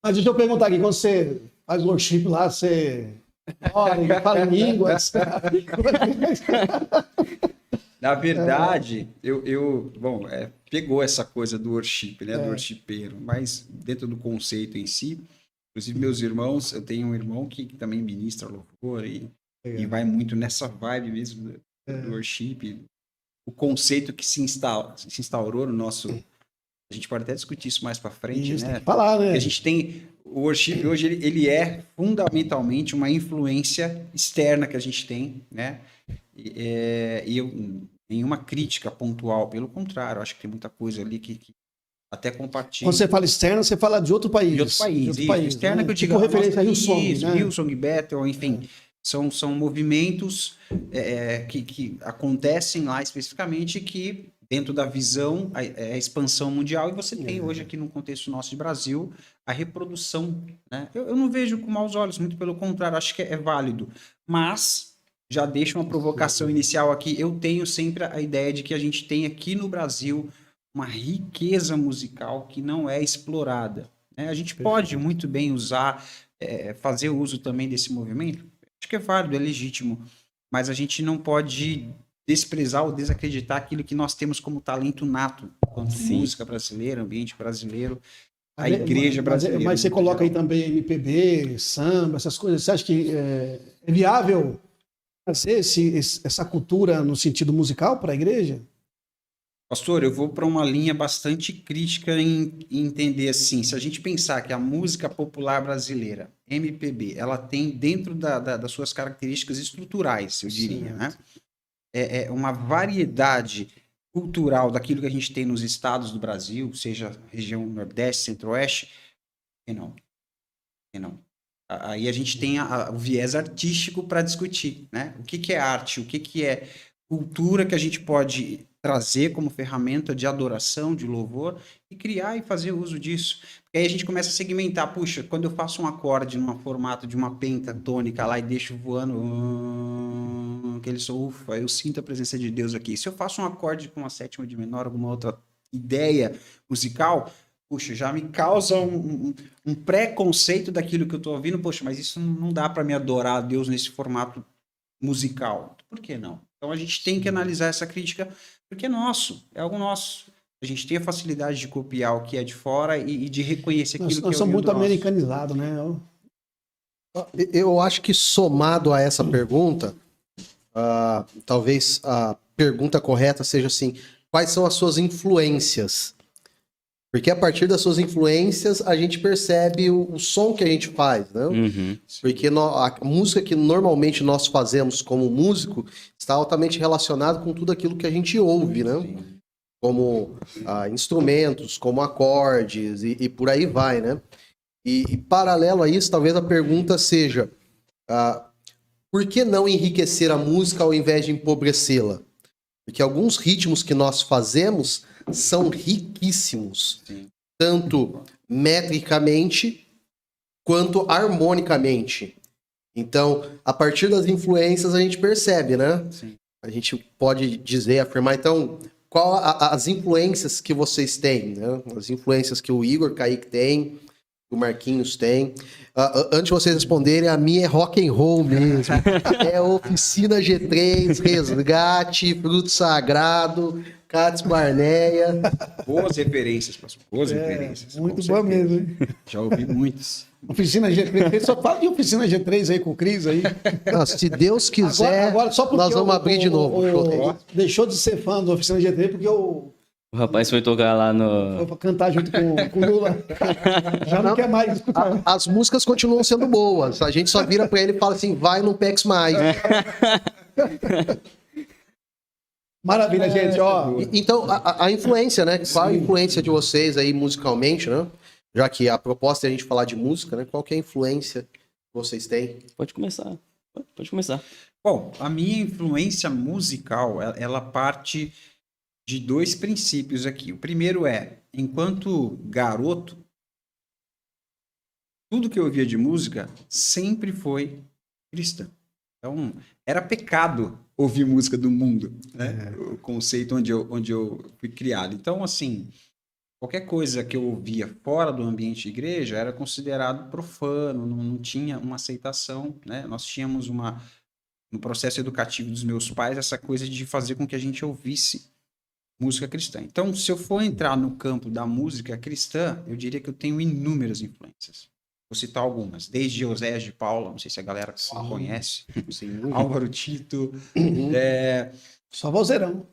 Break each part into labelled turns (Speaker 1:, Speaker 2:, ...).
Speaker 1: Mas deixa eu perguntar aqui, quando você faz worship lá, você ora e fala em línguas.
Speaker 2: Na verdade, bom, pegou essa coisa do worship, né, do worshipeiro, mas dentro do conceito em si, inclusive meus irmãos, eu tenho um irmão que também ministra louvor e vai muito nessa vibe mesmo do worship. O conceito que se instaurou no nosso... A gente pode até discutir isso mais para frente,
Speaker 1: Isso,
Speaker 2: né?
Speaker 1: tem que falar, né?
Speaker 2: Porque a gente tem... O worship hoje, ele é fundamentalmente uma influência externa que a gente tem, né? E eu... Nenhuma crítica pontual, pelo contrário, acho que tem muita coisa ali que até compartilha.
Speaker 1: Quando você fala externa, você fala de outro país.
Speaker 2: De outro país,
Speaker 1: de outro
Speaker 2: isso.
Speaker 1: país,
Speaker 2: Externa
Speaker 1: né?
Speaker 2: que eu digo,
Speaker 1: tipo referência a Hillsong,
Speaker 2: isso,
Speaker 1: né?
Speaker 2: Hillsong, Bethel, enfim, são movimentos que acontecem lá especificamente que dentro da visão, a expansão mundial, e você tem hoje aqui no contexto nosso de Brasil, a reprodução, né? Eu não vejo com maus olhos, muito pelo contrário, acho que é válido, mas... Já deixo uma provocação inicial aqui. Eu tenho sempre a ideia de que a gente tem aqui no Brasil uma riqueza musical que não é explorada, né? A gente pode muito bem usar, fazer uso também desse movimento. Acho que é válido, é legítimo. Mas a gente não pode desprezar ou desacreditar aquilo que nós temos como talento nato, quanto música brasileira, ambiente brasileiro, a igreja brasileira.
Speaker 1: Mas você coloca aí também MPB, samba, essas coisas. Você acha que é viável trazer essa cultura no sentido musical para a igreja?
Speaker 2: Pastor, eu vou para uma linha bastante crítica em entender assim, se a gente pensar que a música popular brasileira, MPB, ela tem dentro das suas características estruturais, eu diria, né? É uma variedade cultural daquilo que a gente tem nos estados do Brasil, seja região Nordeste, Centro-Oeste, e não. Aí a gente tem o viés artístico para discutir, né? O que é arte, o que é cultura que a gente pode trazer como ferramenta de adoração, de louvor, e criar e fazer uso disso. Porque aí a gente começa a segmentar, puxa, quando eu faço um acorde no formato de uma pentatônica lá e deixo voando, aquele som, ufa, eu sinto a presença de Deus aqui. Se eu faço um acorde com uma sétima de menor, alguma outra ideia musical, puxa, já me causa um preconceito daquilo que eu estou ouvindo. Poxa, mas isso não dá para me adorar a Deus nesse formato musical. Por que não? Então a gente tem que analisar essa crítica, porque é nosso, é algo nosso. A gente tem a facilidade de copiar o que é de fora e de reconhecer aquilo que é o
Speaker 1: Nós somos muito americanizados, né?
Speaker 3: Eu acho que somado a essa pergunta, talvez a pergunta correta seja assim, quais são as suas influências? Porque a partir das suas influências, a gente percebe o som que a gente faz, né?
Speaker 4: Uhum.
Speaker 3: Porque a música que normalmente nós fazemos como músico está altamente relacionada com tudo aquilo que a gente ouve, né?
Speaker 2: Sim.
Speaker 3: Como instrumentos, como acordes e por aí vai, né? E paralelo a isso, talvez a pergunta seja, por que não enriquecer a música ao invés de empobrecê-la? Porque alguns ritmos que nós fazemos são riquíssimos,
Speaker 2: Sim.
Speaker 3: tanto metricamente quanto harmonicamente. Então, a partir das influências a gente percebe, né?
Speaker 2: Sim.
Speaker 3: A gente pode dizer, afirmar, então, qual as influências que vocês têm, né? As influências que o Igor Kaique tem, o Marquinhos tem. Antes de vocês responderem, a minha é rock and roll mesmo. É Oficina G3, Resgate, Fruto Sagrado, Cats Barneia.
Speaker 2: Boas referências, pastor. Boas referências.
Speaker 1: Muito
Speaker 2: com
Speaker 1: bom
Speaker 2: certeza.
Speaker 1: mesmo, hein?
Speaker 2: Já ouvi muitos.
Speaker 1: Oficina G3, só fala de Oficina G3 aí com o Cris aí.
Speaker 3: Não, se Deus quiser,
Speaker 1: Agora, só porque
Speaker 3: nós vamos abrir de novo.
Speaker 1: deixou de ser fã do Oficina G3 porque
Speaker 4: O rapaz foi tocar lá no...
Speaker 1: foi pra cantar junto com o Lula. Já não quer mais escutar.
Speaker 3: As músicas continuam sendo boas. A gente só vira pra ele e fala assim, vai, não peques mais.
Speaker 1: Maravilha, gente, ó.
Speaker 3: Então, a influência, né? Qual a influência de vocês aí musicalmente, né? Já que a proposta é a gente falar de música, né? Qual que é a influência que vocês têm?
Speaker 4: Pode começar. Pode começar.
Speaker 2: Bom, a minha influência musical, ela parte de dois princípios aqui. O primeiro é, enquanto garoto, tudo que eu ouvia de música sempre foi cristã. Então, era pecado ouvir música do mundo, né? O conceito onde eu fui criado. Então, assim, qualquer coisa que eu ouvia fora do ambiente de igreja era considerado profano, não tinha uma aceitação, né? Nós tínhamos no processo educativo dos meus pais, essa coisa de fazer com que a gente ouvisse música cristã. Então, se eu for entrar no campo da música cristã, eu diria que eu tenho inúmeras influências. Vou citar algumas, desde Oséias de Paula, não sei se a galera conhece,
Speaker 3: Sim.
Speaker 2: Álvaro Tito,
Speaker 1: Só vozeirão.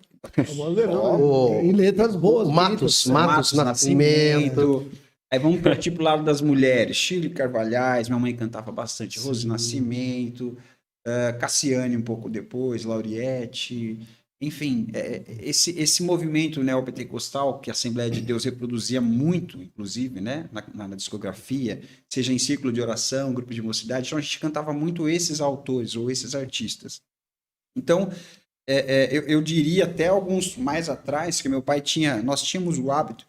Speaker 1: Só vozeirão.
Speaker 3: Oh.
Speaker 1: Em letras boas.
Speaker 3: Matos
Speaker 1: bonitas.
Speaker 3: Nascimento.
Speaker 2: Aí vamos partir pro lado das mulheres, Shirley Carvalhais, minha mãe cantava bastante, Rose
Speaker 1: Sim.
Speaker 2: Nascimento, Cassiane um pouco depois, Lauriette, enfim, esse movimento neopentecostal que a Assembleia de Deus reproduzia muito, inclusive, né, na discografia, seja em círculo de oração, grupo de mocidade, então a gente cantava muito esses autores ou esses artistas. Então, eu diria até alguns mais atrás que meu pai nós tínhamos o hábito,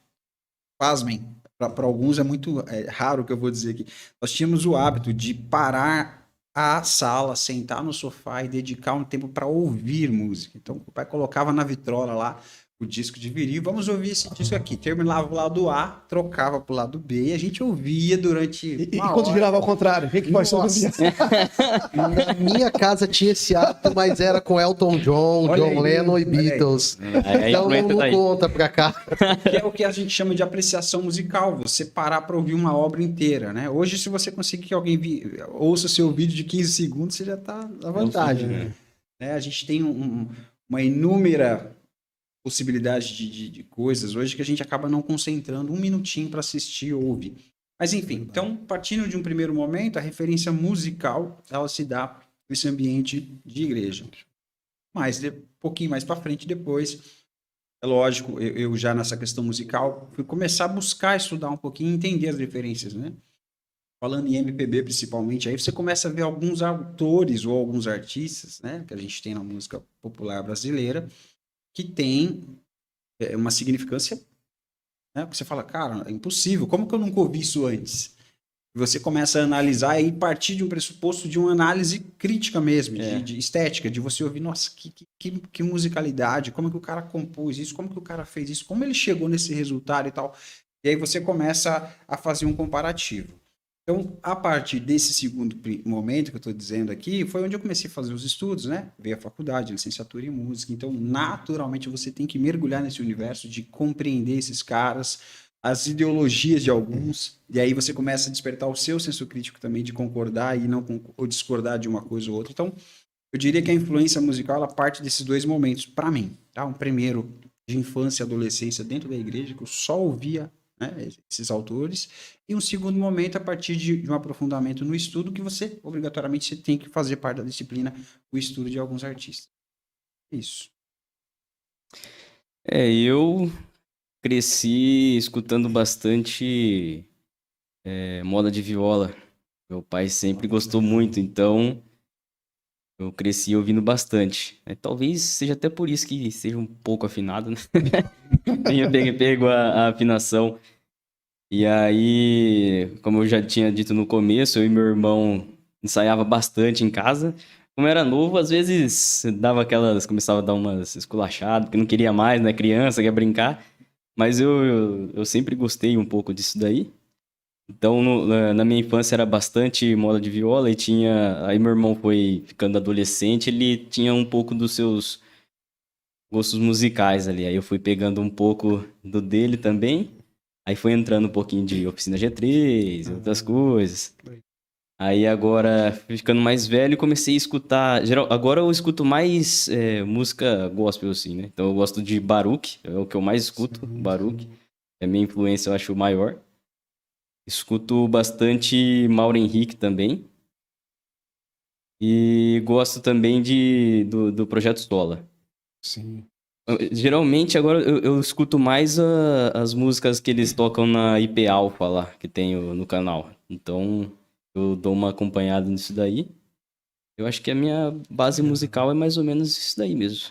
Speaker 2: pasmem, para alguns é muito raro o que eu vou dizer aqui, nós tínhamos o hábito de parar a sala, sentar no sofá e dedicar um tempo para ouvir música. Então, o pai colocava na vitrola lá o disco de vinil, vamos ouvir esse disco aqui. Terminava o lado A, trocava para o lado B e a gente ouvia durante
Speaker 1: E
Speaker 2: uma
Speaker 1: quando
Speaker 2: hora.
Speaker 1: virava ao contrário, o que vai ser?
Speaker 2: Nossa.
Speaker 3: Na minha casa tinha esse hábito, mas era com Elton John,
Speaker 2: Olha
Speaker 3: John
Speaker 2: aí,
Speaker 3: Lennon e
Speaker 2: olha aí.
Speaker 3: Beatles.
Speaker 4: Aí
Speaker 3: Então
Speaker 4: influência
Speaker 3: não
Speaker 4: tá aí.
Speaker 3: conta pra cá.
Speaker 2: Que é o que a gente chama de apreciação musical, você parar para ouvir uma obra inteira, né? Hoje, se você conseguir que alguém ouça o seu vídeo de 15 segundos, você já está à vantagem. Né? A gente tem uma inúmera possibilidade de coisas hoje que a gente acaba não concentrando um minutinho para assistir ou ouvir. Mas enfim, então, partindo de um primeiro momento, a referência musical, ela se dá nesse ambiente de igreja. Mas, um pouquinho mais para frente, depois... É lógico, eu já nessa questão musical fui começar a buscar estudar um pouquinho e entender as referências, né? Falando em MPB principalmente, aí você começa a ver alguns autores ou alguns artistas, né? Que a gente tem na música popular brasileira, que tem uma significância, né? Porque você fala, cara, é impossível, como que eu nunca ouvi isso antes? E você começa a analisar e partir de um pressuposto de uma análise crítica mesmo, de estética, de você ouvir, nossa, que musicalidade, como que o cara compôs isso, como que o cara fez isso, como ele chegou nesse resultado e tal. E aí você começa a fazer um comparativo. Então, a partir desse segundo momento que eu estou dizendo aqui, foi onde eu comecei a fazer os estudos, né? Veio a faculdade, licenciatura em música. Então, naturalmente, você tem que mergulhar nesse universo de compreender esses caras, as ideologias de alguns, e aí você começa a despertar o seu senso crítico também de concordar e não ou discordar de uma coisa ou outra. Então, eu diria que a influência musical ela parte desses dois momentos, para mim. Tá? Um primeiro de infância e adolescência dentro da igreja, que eu só ouvia, né, esses autores, e um segundo momento a partir de um aprofundamento no estudo, que você, obrigatoriamente, você tem que fazer parte da disciplina, o estudo de alguns artistas. Isso.
Speaker 4: Eu cresci escutando bastante moda de viola. Meu pai sempre gostou muito, então eu cresci ouvindo bastante. Talvez seja até por isso que seja um pouco afinado, né? Tenha pego a afinação. E aí, como eu já tinha dito no começo, eu e meu irmão ensaiava bastante em casa. Como era novo, às vezes começava a dar umas esculachadas, porque não queria mais, né? Criança, quer brincar. Mas eu sempre gostei um pouco disso daí. Então, na minha infância era bastante moda de viola e aí meu irmão foi ficando adolescente, ele tinha um pouco dos seus gostos musicais ali. Aí eu fui pegando um pouco do dele também. Aí foi entrando um pouquinho de Oficina G3, outras coisas. Aí agora, ficando mais velho, comecei a escutar... Agora eu escuto mais música gospel, assim, né? Então eu gosto de Baruch, é o que eu mais escuto, Baruch. É a minha influência, eu acho, maior. Escuto bastante Mauro Henrique também. E gosto também do Projeto Sola.
Speaker 1: Sim.
Speaker 4: Geralmente, agora eu escuto mais as músicas que eles tocam na IP Alpha lá, que tem no canal. Então, eu dou uma acompanhada nisso daí. Eu acho que a minha base musical é mais ou menos isso daí mesmo.